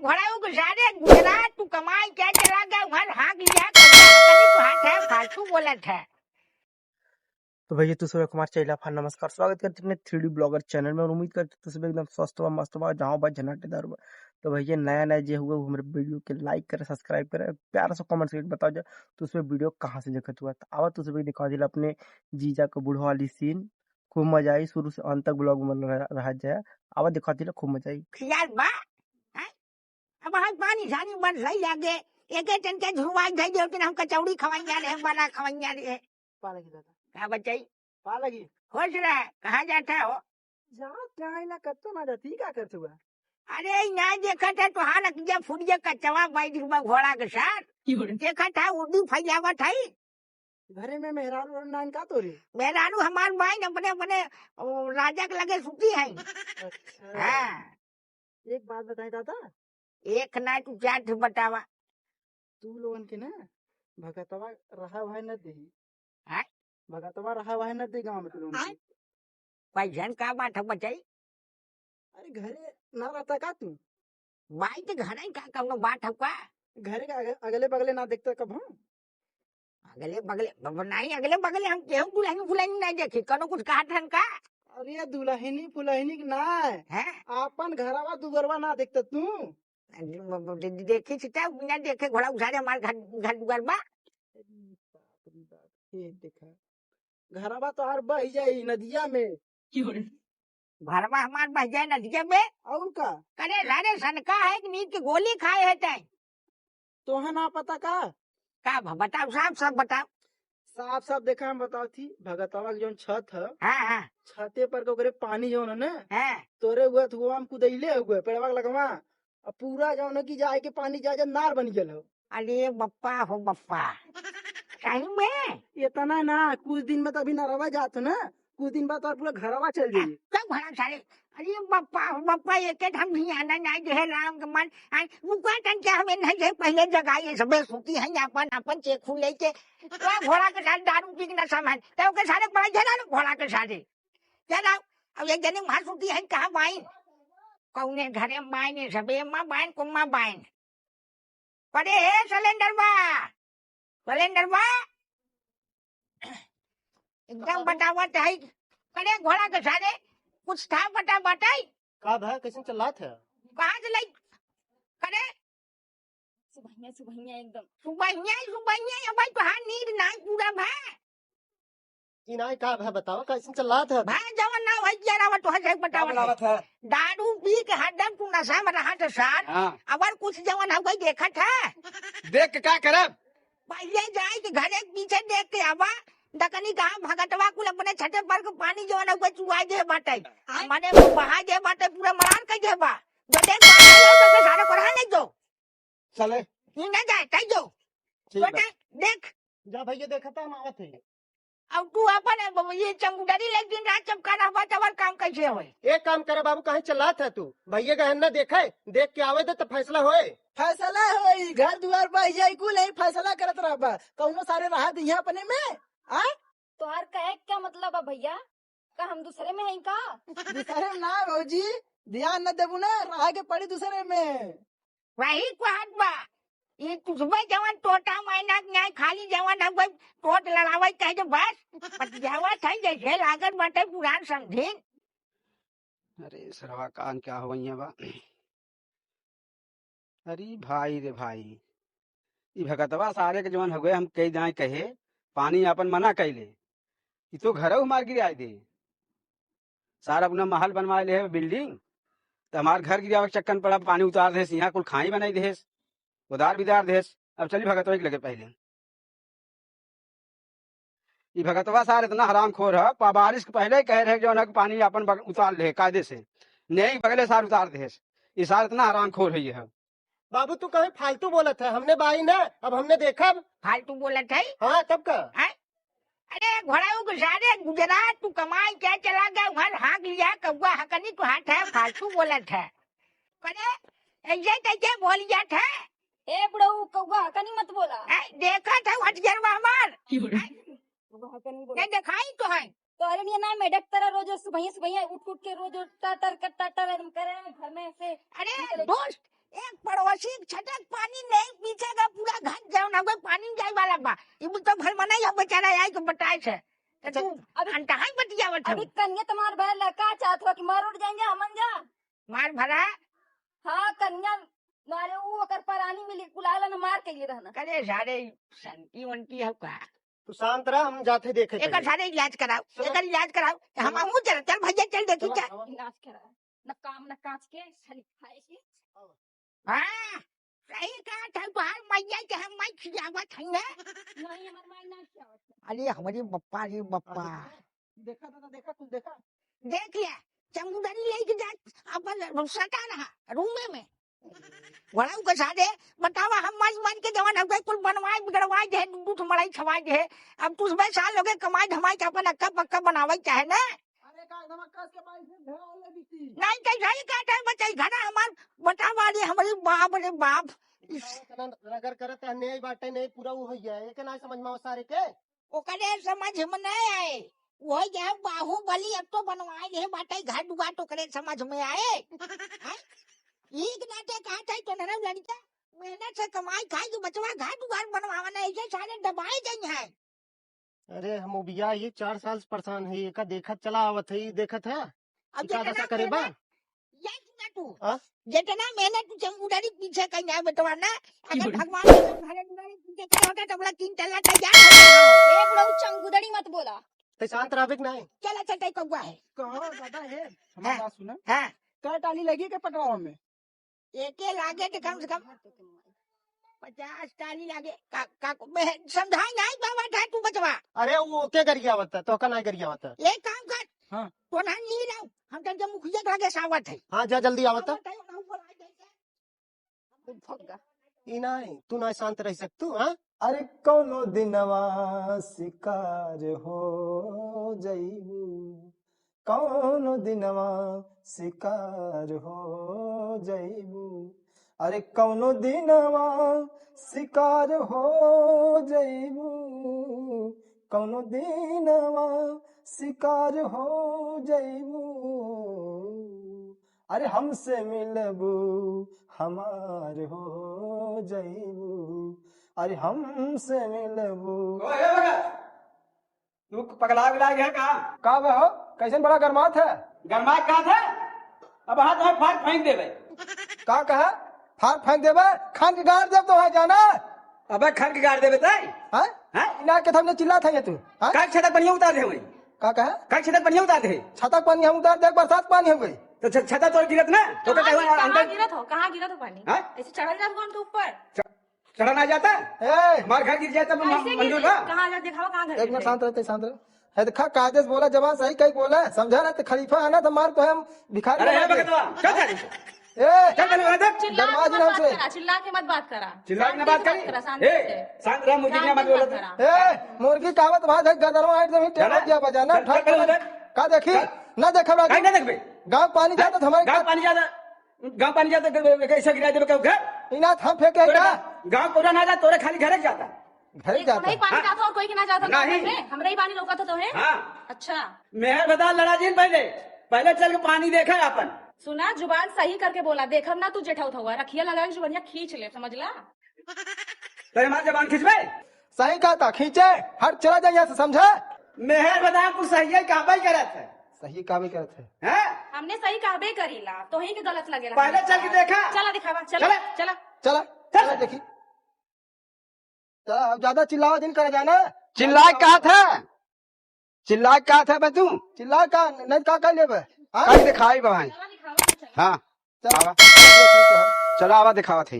घोड़ा को सारे गुजरात तू कमाई क्या चला गया वहां हाँक लिया कहीं तो हाथ है फालतू बोलत है। तो भैया तू सब कुमार चैला फा नमस्कार स्वागत करते हैं 3D ब्लॉगर चैनल में और उम्मीद करते तू सब एकदम स्वस्थ हुआ मस्त हुआ जहाँ बा झनाटेदार हुआ। तो भैया नया नया जो हुआ वो हमारे वीडियो के लाइक करे सब्सक्राइब करे प्यारा सा कमेंट करके बताओ जा तो उसमें वीडियो कहाँ से देखत हुआ तो आवा तो सब दिखा दिला अपने जीजा को बुढ़वा वाली सीन। खूब मजा आई शुरू से अंत तक ब्लॉग में रहा जाए। आवा दिखा दिला खूब मजा आई यार बा हैं? अब हाथ पानी सानी बन सही लागे एक एक टन के झुरवाई दे दे तो हम कचौड़ी खवाइया रे बड़ा खवाइया रे पालगी दादा का बच्चाई पालगी खुश रह कहाँ जाता हो। जहाँ चाहे ना कत्तो ना जाती क्या करते हुआ अरे ना देखा था तो हाँ जब फुटिया कचवा बाइक घोड़ा के साथ देखा था उर्दू फैलावा था घरे में मेहरारू और नान का तो रे मेहरारू हमार बाइन अपने अपने राजा के लगे सुती है। अच्छा हाँ एक बात बताए दादा एक ना तू चार ठे बतावा तू लोगन के ना भगतवा रहा हुआ न दे हैं? भगतवा रहा हुआ न दे गांव में तू लोगन के पैसा का बात है बचाई अरे घरे ना रहता का तू बाई के घर ही का कौनो बात है का घरे का अगले बगले ना देखता कब हम अगले बगले नहीं अगले बगले हम केहू दुल्हन फुलहन नहीं देखी कनो कुछ कहा था का अरे दुल्हनी फुलहनी ना है आपन घरवा दुगरवा ना देखता तू देखी सीता बिना देखे घोड़ा उठारे हमारे घर घर दुआर बा देखा घरवा तो हर बह जाई नदिया में घरवा हमार बह जाए नदिया में और का करे लारे सनका है कि नींद की गोली खाए है तय तो है ना पता का बताओ साहब सब बताओ साफ साफ देखा हम बताओ थी भगतवा के जोन छत है हाँ हाँ छते पर के ओकरे पानी जोन है ना हाँ तोरे हुआ तो हम कुदैले हुए पेड़वा के लगवा अब पूरा जौन है कि जाए के पानी जा नार बन गल हो अरे बप्पा हो बप्पा सही में इतना ना कुछ दिन में तो अभी नरवा जात ना कुछ दिन बाद और पूरा घरवा चल जाई सब घड़ा सारे अरे बप्पा हो बप्पा एक हम भी आना नहीं जो है राम के मन मुका टन क्या हमें नहीं जो पहले जगह ये सबे सूती है अपन अपन चेक खुल ले के तो घोड़ा के साथ दारू पी के ना सामान तो के सारे पड़ा जरा घोड़ा के साथ चला अब एक जने वहां सूती है कहाँ बाइन कौने घरे बाइन सबे माँ बाइन कुम्मा बाइन पड़े है सिलेंडर बा एकदम बतावत है करे घोड़ा के सारे कुछ था बताई का भाई कैसे चला था कहाँ से लाई करे सुबह एकदम सुबह भाई तो हाँ नींद ना पूरा कि नहीं का भाई बताओ कैसे चला था भाई जवन ना भाई जरा तो है बतावत है दारू पी के हरदम तू नशा में रहा था साथ अबर कुछ जवन है भाई देखा था देख के क्या करब पहले जाए के घरे पीछे देख के आवा दकनी कहा भगतवा कुल अपने छठे पर के पानी जो है ना चुआ दे बाटे माने बहा दे बाटे पूरा मरार कर दे बा जो देख तो के सारे को रहा नहीं जो चले ये ना जाए कह जो देख जा भैया देखा था हम आवत है अब तू अपन ये चंगुडरी ले दिन रात चमका रहा तवर काम कैसे होए एक काम करे बाबू कहीं चला था तू भैया का ना देखे देख के आवे तो फैसला होए फैसला होई घर दुआर बह जाई कुल नहीं फैसला करत रहबा कौनो सारे रहा दिया अपने में आ तोहार कहे क्या मतलब है भैया का हम दूसरे में है का दूसरे में ना भौजी ध्यान न देबू ना रहा के पड़ी दूसरे में वही को हाथ बा ये तुझबे जवान टोटा महीना न्याय खाली जवान हम भाई टोट लड़ावे कहे जो बस पतियावा थाई जैसे लागत बाटे पुरान समझीन अरे सरवा कान क्या हो गई बा अरे भाई रे भाई ई भगतवा सारे के जवन हो गए हम कई जाए कहे पानी अपन मना कैले ई तो घर मार गिरा दे सारा अपना महल बनवा ले बिल्डिंग तो हमार घर गिरा चक्कन पड़ा पानी उतार दे यहाँ कुल खाई बनाई दे उधार बिदार दे अब चली भगतवा के लगे पहले ई भगतवा सार इतना हराम खोर है बारिश के पहले कह रहे जो है पानी अपन उतार ले कायदे से नहीं बगले सार उतार दे ये सार इतना हराम खोर है बाबू तू कहीं फालतू बोलत है हमने बाई ना अब हमने देखा फालतू बोलत है हाँ तब का अरे घोड़ा को सारे गुजरात तू कमाई क्या चला गया वहां हाँक लिया कौआ हकनी तो हाथ है फालतू बोलत है करे ऐसे कैसे बोल जात है ए बुढ़ऊ कौवा हकनी मत बोला देखा था हथियारवा हमार हकनी बोला ये दिखाई तो है तो अरे ये ना मेढक तरह रोज सुबह उठ के रोज टाटर एकदम करे घर में से अरे दोस्त एक बस एक छटक पानी नहीं पीछेगा पूरा घर जाओ ना कोई पानी जाए वाला बा ये तो भर मना या बेचारा आई को बताए छे तो तू घंटा ही बतियावत अभी कन्या तुम्हार बहन लड़का चाहत हो कि मार उठ जाएंगे हमन जा मार भरा हाँ कन्या मारे वो अकर परानी मिली कुलाला न मार के लिए रहना करे सारे संती वंती है का तू शांत रह, हम जाते देखे एक सारे इलाज कराओ हम आऊं चल भैया चल देखी क्या इलाज करा न काम न काज के साली खाए के हाँ सही कहा था बाहर मैया के हम मैं खिलावत है ना नहीं हमर माई ना खियावत अरे हमारी बप्पा रे बप्पा देखा था, देखा तू देखा देख लिया चंगुदरी लेके जा अपन सटा रहा रूम में बड़ा के साथे बतावा हम मार के जवान हो गए कुल बनवाए बिगड़वाए जे दूध मलाई छवाए जे अब तू 20 साल हो गए कमाई धमाई के अपन अक्का पक्का बनावे चाहे ना अरे का धमाका के बाई से घेरा वाला बीती नहीं कहीं सही काटे बचाई घना हमार बतावा रे हमारी बाप रे बाप नगर करत नहीं बाटे नहीं पूरा वो हो गया एक ना समझ में सारे के ओकरे समझ में नहीं आए वो क्या बाहुबली अब तो बनवाए जे बाटे घर दुआ तो करे समझ में आए एक नाटे कहा था तो नरम लड़का मेहनत से कमाई खाई के बचवा घर दुआर बनवावा नहीं ऐसे सारे दबाए गए हैं अरे हम बिया ये 4 साल से परेशान है का देखत चला आवत है देखत है अब का दशा करे बा यही ना तू हाँ? जितना मेहनत तू चंगुदरी पीछे कहीं है बेटवा ना अगर भगवान के घर दुआरे पीछे खड़ा होता तो बोला 3 तल्ला तैयार हो एक बड़ा चंगुदड़ी मत बोला तो शांत रहबे नहीं चला चटाई कौवा है कहां ज्यादा है हमारी बात सुना हां क्या टाली लगी के पटवावा में एके लागे तो कम से कम 50 टाली लागे का समझाई नहीं बाबा था तू बचवा अरे वो के गरिया होता तो का नहीं गरिया होता एक काम कर हाँ। तो ना नहीं रहो हम तो जब मुखिया के आगे सावत है हां जा जल्दी आवता भगगा ई नहीं तू ना शांत रह सकतू हां अरे कौनो दिनवा शिकार हो जईबू कौनो दिनवा शिकार हो जईबू अरे कौनो दिनवा शिकार हो जईबू कौनो दिनवा शिकार हो जईबू अरे हमसे मिलबू हमार हो जईबू अरे हमसे मिलबू तू पगला गया है का हो कैसन बड़ा गरमात है गरमा कहा था अब हाथ में फाड़ फेंक देवे का कहा फाड़ फेंक देबे खान के गाड़ देब तो है जाना अबे खर के गाड़ देवे ताई हैं हैं इना के हमने चिल्ला था ये तू हैं का छतक बढ़िया उतार दे वही का कहा का छतक बढ़िया उतार दे छतक पानी हम उतार देख बरसात पानी हो गई तो छता तो गिरत ना तो क्या कहवा अंदर कहाँ गिरा था पानी हैं ऐसे चढ़ल जा कौन तो ऊपर चढ़ा ना जाता ए हमार घर गिर जाए तब मंजूर बा कहाँ जा दिखाओ कहाँ घर एक मिनट शांत रहते शांत रह है देखा कायदे बोला जवान सही कहीं बोला समझा ना तो खलीफा आना तो मार तो हम भिखारी अरे बना है दे। बकतवा क्या था ए क्या करने वाला था दरवाज हमसे चिल्ला के मत बात करा चिल्ला के ना बात करी ए शांत रह मुझे ना मत बोला था ए मुर्गी कावत भात है गदरवा हाइट जमीन टेबल दिया बजाना चल, चल, चल, चल। का देखी ना देखा काहे ना देखबे गांव पानी जाता तो हमारे गांव पानी जाता कैसे गिरा देबे कहू घर इना हम फेंके का गांव पूरा ना जा तोरे खाली घर जाता घर जाता नहीं पानी जाता और कोई के ना जाता नहीं। हमरे ही पानी रोका था तो है हाँ अच्छा मेहर बता लड़ा जी पहले चल के पानी देखा अपन सुना जुबान सही करके बोला देखब ना तू जेठा उठा हुआ रखिया लगा जुबानिया खींच ले समझला तो हमारे जबान खिंचबे सही कहा था खींचे हट चला जाए यहाँ से समझा मेहर बता कुछ सही है कहाँ करत है सही काबे करते हैं हैं? हमने सही कहबे करीला तो ही के गलत लगेला पहले चल के देखा चला दिखावा चला चला। चला चला चला देखी चला अब ज्यादा चिल्लावा दिन कर जाना चिल्ला कहा था चिल्ला कहा था बे तू चिल्ला का नहीं का कर लेबे हाँ? कहीं दिखाई भाई चला दिखावा चला हाँ चला आवा। चलो आवा दिखावा थी